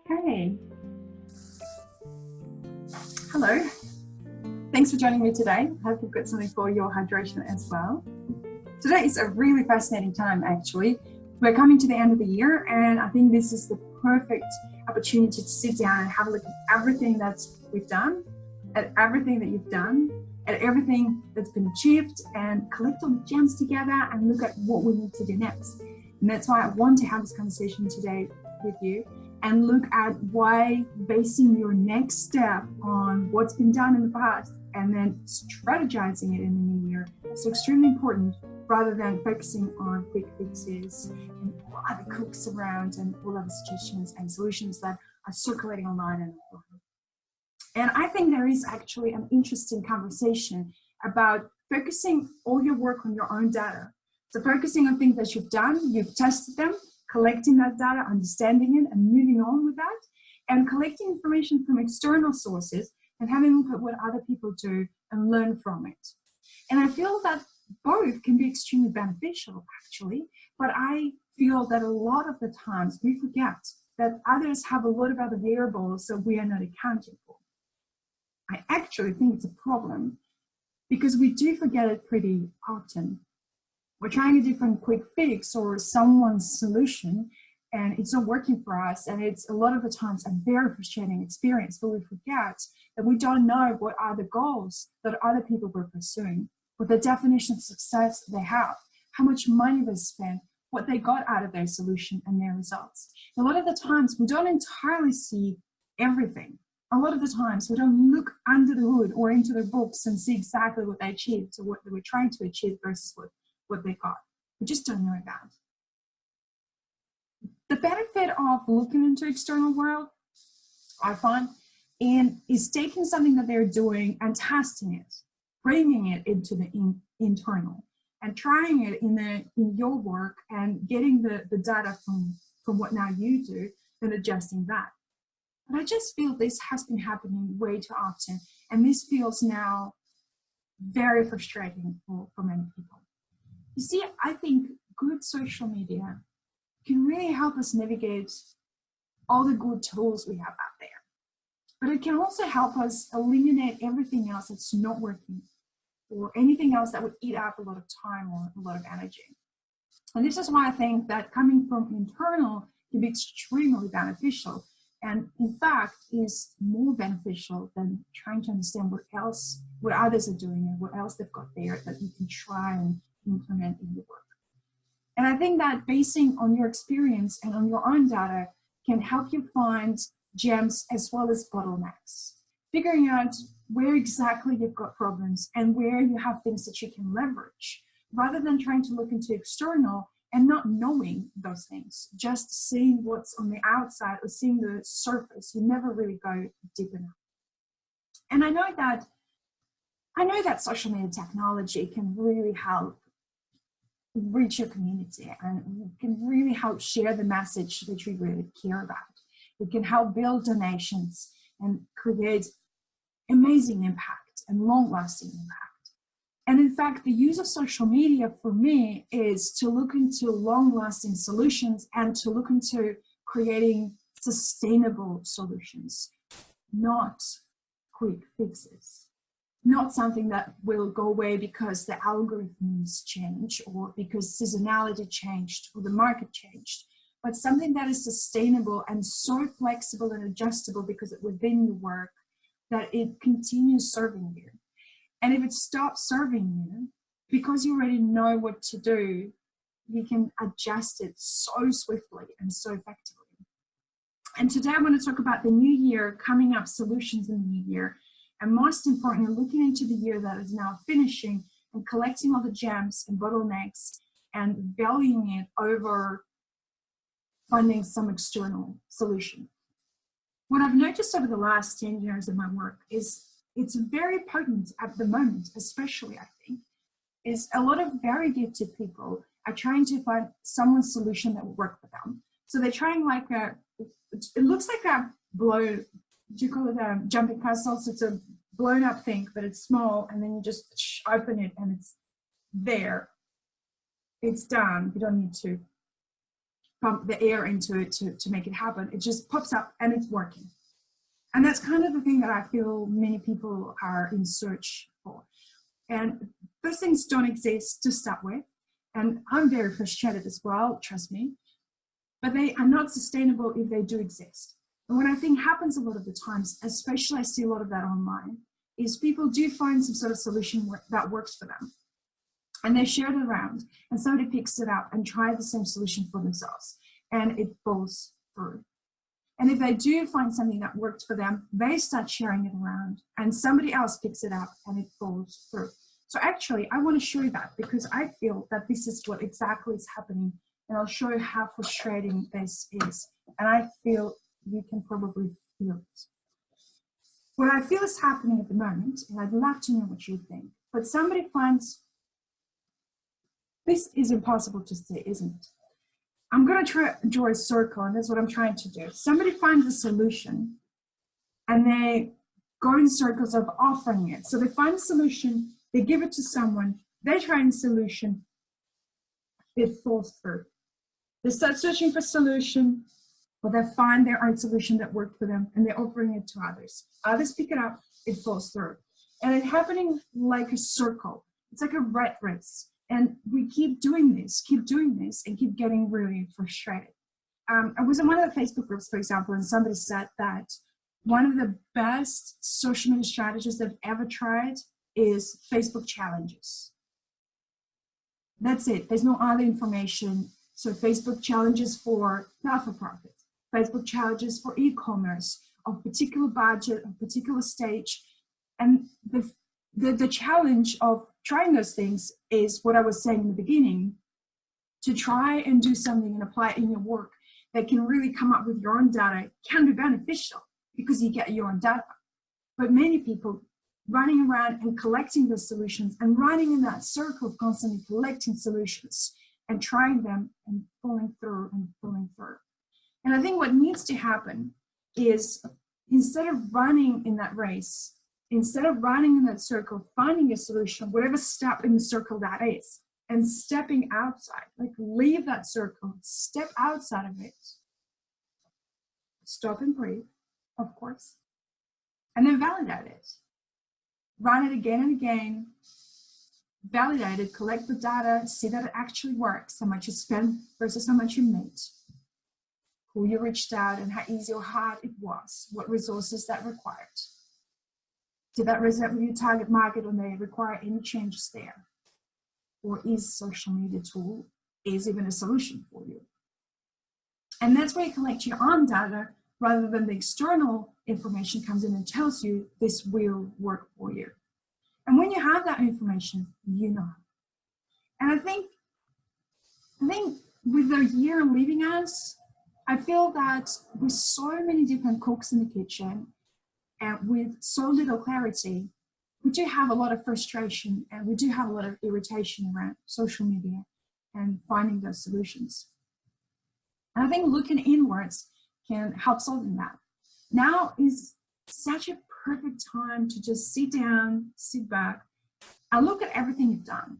Okay. Hello. Thanks for joining me today. I hope you've got something for your hydration as well. Today is a really fascinating time, actually. We're coming to the end of the year, and I think this is the perfect opportunity to sit down and have a look at everything that we've done, at everything that you've done, at everything that's been achieved, and collect all the gems together and look at what we need to do next. And that's why I want to have this conversation today with you and look at why basing your next step on what's been done in the past and then strategizing it in the new year is extremely important, rather than focusing on quick fixes and all other cooks around and all other suggestions and solutions that are circulating online and offline. And I think there is actually an interesting conversation about focusing all your work on your own data. So focusing on things that you've done, you've tested them, collecting that data, understanding it, and moving on with that, and collecting information from external sources and having a look at what other people do and learn from it. And I feel that both can be extremely beneficial, actually, but I feel that a lot of the times we forget that others have a lot of other variables that we are not accounting for. I actually think it's a problem because we do forget it pretty often. We're trying a different quick fix or someone's solution, and it's not working for us, and it's a lot of the times a very frustrating experience, but we forget that we don't know what are the goals that other people were pursuing, what the definition of success they have, how much money they spent, what they got out of their solution and their results. A lot of the times we don't entirely see everything. A lot of the times we don't look under the hood or into their books and see exactly what they achieved or what they were trying to achieve versus what they got. We just don't know that. The benefit of looking into external world, I find, is taking something that they're doing and testing it, bringing it into the internal, and trying it in your work and getting the data from what now you do and adjusting that. But I just feel this has been happening way too often, and this feels now very frustrating for many people. You see, I think good social media can really help us navigate all the good tools we have out there. But it can also help us eliminate everything else that's not working or anything else that would eat up a lot of time or a lot of energy. And this is why I think that coming from internal can be extremely beneficial, and in fact is more beneficial than trying to understand what others are doing and what else they've got there that you can try and implement in your work. And I think that basing on your experience and on your own data can help you find gems as well as bottlenecks, figuring out where exactly you've got problems and where you have things that you can leverage, rather than trying to look into external and not knowing those things, just seeing what's on the outside or seeing the surface. You never really go deep enough. And I know that social media technology can really help reach your community and can really help share the message that you really care about. It can help build donations and create amazing impact and long-lasting impact. And in fact, the use of social media for me is to look into long-lasting solutions and to look into creating sustainable solutions, not quick fixes. Not something that will go away because the algorithms change or because seasonality changed or the market changed, but something that is sustainable and so flexible and adjustable because it's within your work that it continues serving you. And if it stops serving you, because you already know what to do, you can adjust it so swiftly and so effectively. And today I want to talk about the new year, coming up solutions in the new year, and most importantly, looking into the year that is now finishing and collecting all the gems and bottlenecks and valuing it over finding some external solution. What I've noticed over the last 10 years of my work is it's very potent at the moment, especially I think, is a lot of very gifted people are trying to find someone's solution that will work for them. So they're trying it looks like a do you call it a jumping castle? So it's a blown up thing, but it's small, and then you just open it and it's there. It's done. You don't need to pump the air into it to make it happen. It just pops up and it's working. And that's kind of the thing that I feel many people are in search for. And those things don't exist to start with. And I'm very frustrated as well, trust me. But they are not sustainable if they do exist. And what I think happens a lot of the times, especially I see a lot of that online, is people do find some sort of solution that works for them. And they share it around, and somebody picks it up and tries the same solution for themselves, and it falls through. And if they do find something that worked for them, they start sharing it around, and somebody else picks it up and it falls through. So actually, I want to show you that because I feel that this is what exactly is happening, and I'll show you how frustrating this is. And I feel you can probably feel it. What I feel is happening at the moment, and I'd love to know what you think, but somebody finds, this is impossible to say, isn't it? I'm going to draw a circle, and that's what I'm trying to do. Somebody finds a solution, and they go in circles of offering it. So they find a solution, they give it to someone, they try a solution, it falls through. They start searching for a solution, but they find their own solution that worked for them, and they're offering it to others. Others pick it up, it falls through. And it's happening like a circle. It's like a rat race. And we keep doing this, and keep getting really frustrated. I was in one of the Facebook groups, for example, and somebody said that one of the best social media strategies they've ever tried is Facebook challenges. That's it. There's no other information. So Facebook challenges for not-for-profit, Facebook challenges for e-commerce of particular budget, of particular stage. And the challenge of trying those things is what I was saying in the beginning, to try and do something and apply it in your work that can really come up with your own data can be beneficial because you get your own data. But many people running around and collecting those solutions and running in that circle of constantly collecting solutions and trying them and falling through and falling through. And I think what needs to happen is instead of running in that race, instead of running in that circle, finding a solution, whatever step in the circle that is, and stepping outside, like leave that circle, step outside of it, stop and breathe, of course, and then validate it. Run it again and again, validate it, collect the data, see that it actually works, how much you spend versus how much you made, who you reached out and how easy or hard it was, what resources that required. Did that resonate with your target market, or may require any changes there? Or is social media tool is even a solution for you? And that's where you collect your own data rather than the external information comes in and tells you this will work for you. And when you have that information, you know. And I think with the year leaving us, I feel that with so many different cooks in the kitchen, and with so little clarity, we do have a lot of frustration and we do have a lot of irritation around social media and finding those solutions. And I think looking inwards can help solving that. Now is such a perfect time to just sit down, sit back, and look at everything you've done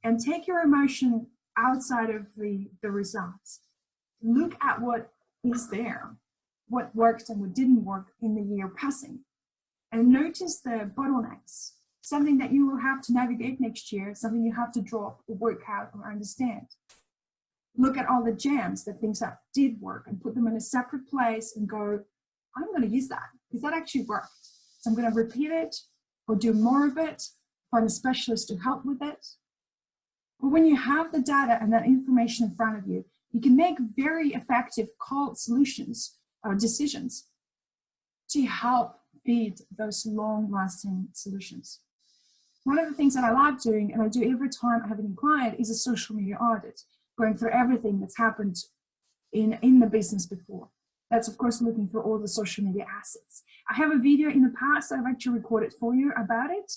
and take your emotion outside of the results. Look at what is there, what worked and what didn't work in the year passing. And notice the bottlenecks, something that you will have to navigate next year, something you have to drop or work out or understand. Look at all the gems, the things that did work, and put them in a separate place and go, I'm going to use that because that actually worked. So I'm going to repeat it or do more of it, find a specialist to help with it. But when you have the data and that information in front of you, you can make very effective call solutions or decisions to help build those long-lasting solutions. One of the things that I like doing, and I do every time I have a new client, is a social media audit, going through everything that's happened in the business before. That's, of course, looking for all the social media assets. I have a video in the past that I've actually recorded for you about it,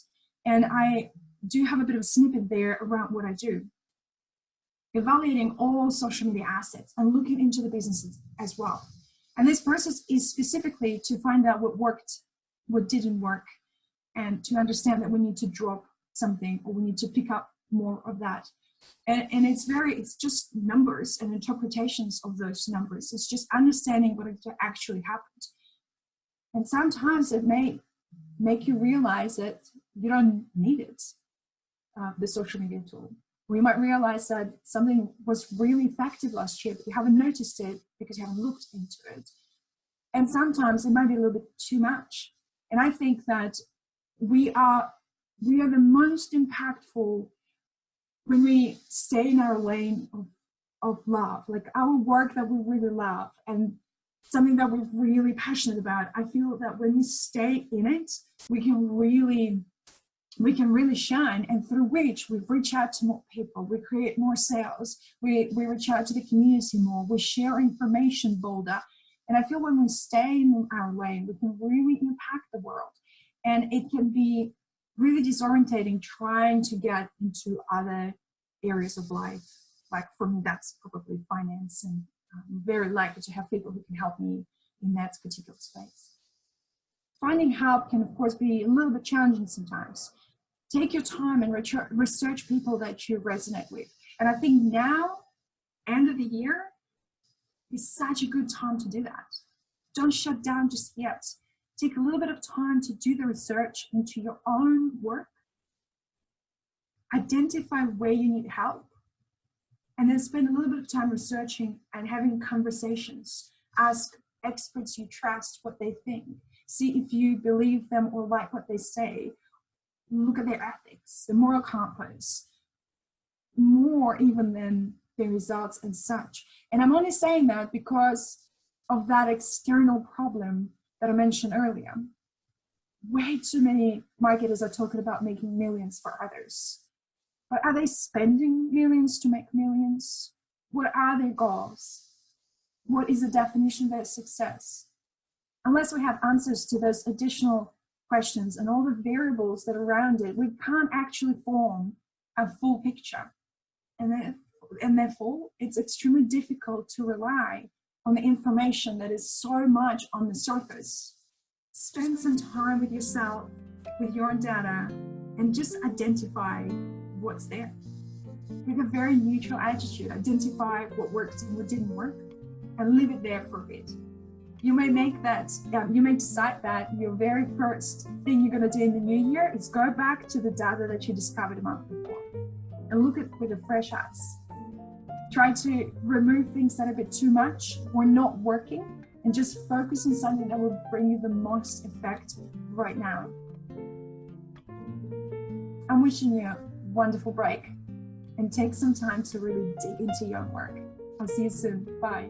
and I do have a bit of a snippet there around what I do. Evaluating all social media assets and looking into the businesses as well. And this process is specifically to find out what worked, what didn't work, and to understand that we need to drop something or we need to pick up more of that And it's just numbers and interpretations of those numbers. It's just understanding what actually happened. And sometimes it may make you realize that you don't need it, the social media tool. We might realize that something was really effective last year, but you haven't noticed it because you haven't looked into it. And sometimes it might be a little bit too much. And I think that we are the most impactful when we stay in our lane of love, like our work that we really love and something that we're really passionate about. I feel that when we stay in it, we can really shine, and through which we reach out to more people, we create more sales, we reach out to the community more, we share information bolder. And I feel when we stay in our lane, we can really impact the world. And it can be really disorientating trying to get into other areas of life. Like for me, that's probably finance, and I'm very lucky to have people who can help me in that particular space. Finding help can, of course, be a little bit challenging sometimes. Take your time and research people that you resonate with. And I think now, end of the year, is such a good time to do that. Don't shut down just yet. Take a little bit of time to do the research into your own work. Identify where you need help. And then spend a little bit of time researching and having conversations. Ask experts you trust what they think. See if you believe them or like what they say. Look at their ethics, the moral compass, more even than their results and such. And I'm only saying that because of that external problem that I mentioned earlier. Way too many marketers are talking about making millions for others. But are they spending millions to make millions? What are their goals? What is the definition of their success? Unless we have answers to those additional questions and all the variables that are around it, we can't actually form a full picture. And therefore, it's extremely difficult to rely on the information that is so much on the surface. Spend some time with yourself, with your own data, and just identify what's there. With a very neutral attitude, identify what worked and what didn't work, and leave it there for a bit. You may decide that your very first thing you're going to do in the new year is go back to the data that you discovered a month before and look at it with a fresh eyes. Try to remove things that are a bit too much or not working, and just focus on something that will bring you the most effect right now. I'm wishing you a wonderful break, and take some time to really dig into your own work. I'll see you soon. Bye.